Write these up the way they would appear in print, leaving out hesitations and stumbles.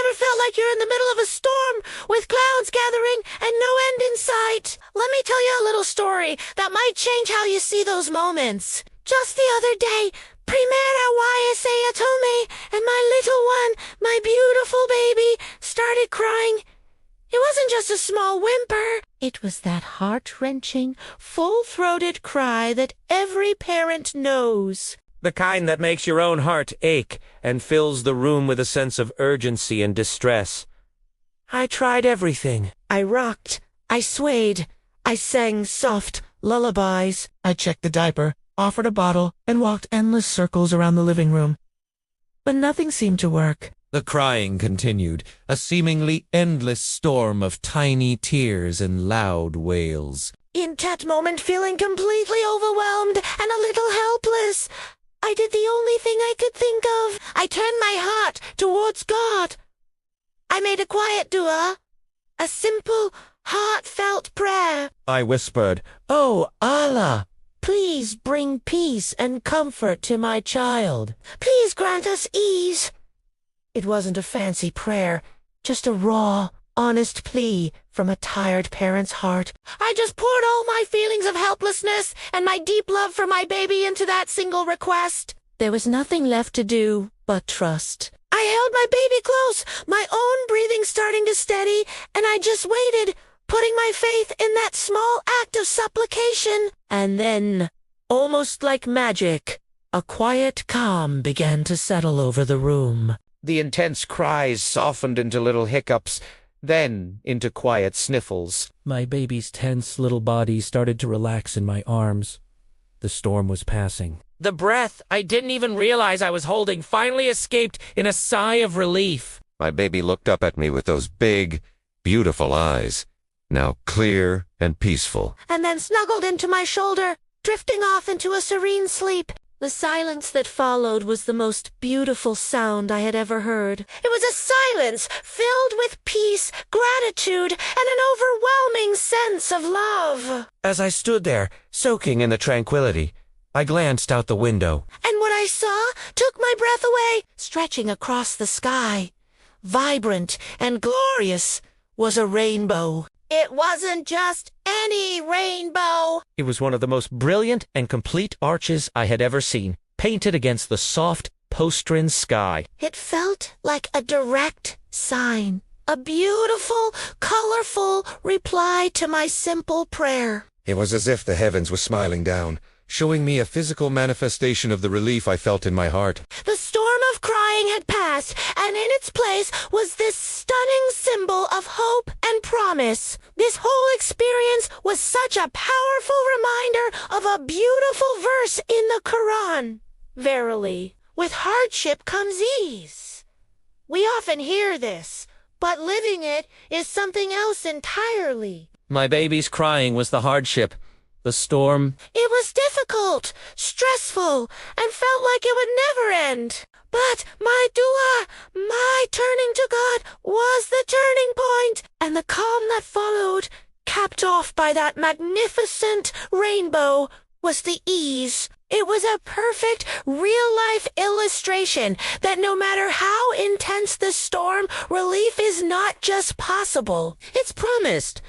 ever felt like you're in the middle of a storm with clouds gathering and no end in sight? Let me tell you a little story that might change how you see those moments. Just the other day, 𝙵𝚊𝚌𝚝𝚘𝚛𢢢, and my little one, my beautiful baby, started crying. It wasn't just a small whimper. It was that heart-wrenching, full-throated cry that every parent knows. The kind that makes your own heart ache and fills the room with a sense of urgency and distress. I tried everything. I rocked, I swayed, I sang soft lullabies. I checked the diaper, offered a bottle, and walked endless circles around the living room. But nothing seemed to work. The crying continued, a seemingly endless storm of tiny tears and loud wails. In that moment, feeling completely overwhelmed and a little helpless, I did the only thing I could think of. I turned my heart towards God. I made a quiet dua, a simple, heartfelt prayer. I whispered, "Oh, Allah, Please bring peace and comfort to my child. Please grant us ease." It wasn't a fancy prayer, just a raw, honest plea from a tired parent's heart. I just poured all my feelings of helplessness and my deep love for my baby into that single request. There was nothing left to do but trust. I held my baby close, my own breathing starting to steady, and I just waited, putting my faith in that small act of supplication. And then, almost like magic, a quiet calm began to settle over the room. The intense cries softened into little hiccups, then into quiet sniffles. My baby's tense little body started to relax in my arms. The storm was passing. The breath I didn't even realize I was holding finally escaped in a sigh of relief. My baby looked up at me with those big, beautiful eyes, now clear and peaceful. And then snuggled into my shoulder, drifting off into a serene sleep. The silence that followed was the most beautiful sound I had ever heard. It was a silence filled with peace, gratitude, and an overwhelming sense of love. As I stood there, soaking in the tranquility, I glanced out the window. And what I saw took my breath away. Stretching across the sky, vibrant and glorious, was a rainbow. It wasn't just any rainbow. It was one of the most brilliant and complete arches I had ever seen, painted against the soft, postern sky. It felt like a direct sign, a beautiful, colorful reply to my simple prayer. It was as if the heavens were smiling down, showing me a physical manifestation of the relief I felt in my heart. The storm of crying had passed, and in its place was this stunning symbol of hope and promise. This whole experience was such a powerful reminder of a beautiful verse in the Quran. Verily, with hardship comes ease. We often hear this, but living it is something else entirely. My baby's crying was the hardship. The storm. It was difficult, stressful, and felt like it would never end. But my dua, my turning to God, was the turning point, and the calm that followed, capped off by that magnificent rainbow, was the ease. It was a perfect, real-life illustration that no matter how intense the storm, relief is not just possible, it's promised.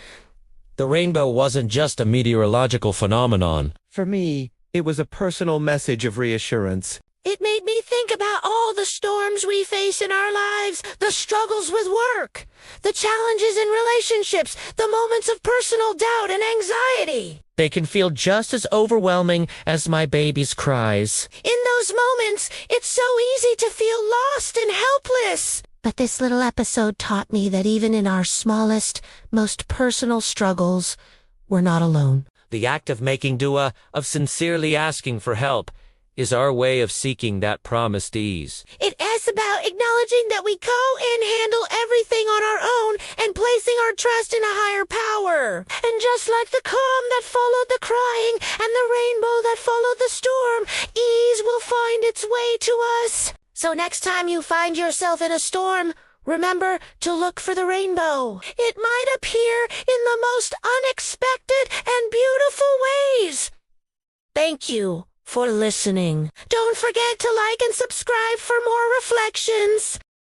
The rainbow wasn't just a meteorological phenomenon. For me, it was a personal message of reassurance. It made me think about all the storms we face in our lives, the struggles with work, the challenges in relationships, the moments of personal doubt and anxiety. They can feel just as overwhelming as my baby's cries. In those moments, it's so easy to feel lost and helpless. But this little episode taught me that even in our smallest, most personal struggles, we're not alone. The act of making dua, of sincerely asking for help, is our way of seeking that promised ease. It is about acknowledging that we can't handle everything on our own and placing our trust in a higher power. And just like the calm that followed the crying and the rainbow that followed the storm, ease will find its way to us. So next time you find yourself in a storm, remember to look for the rainbow. It might appear in the most unexpected and beautiful ways. Thank you for listening. Don't forget to like and subscribe for more reflections.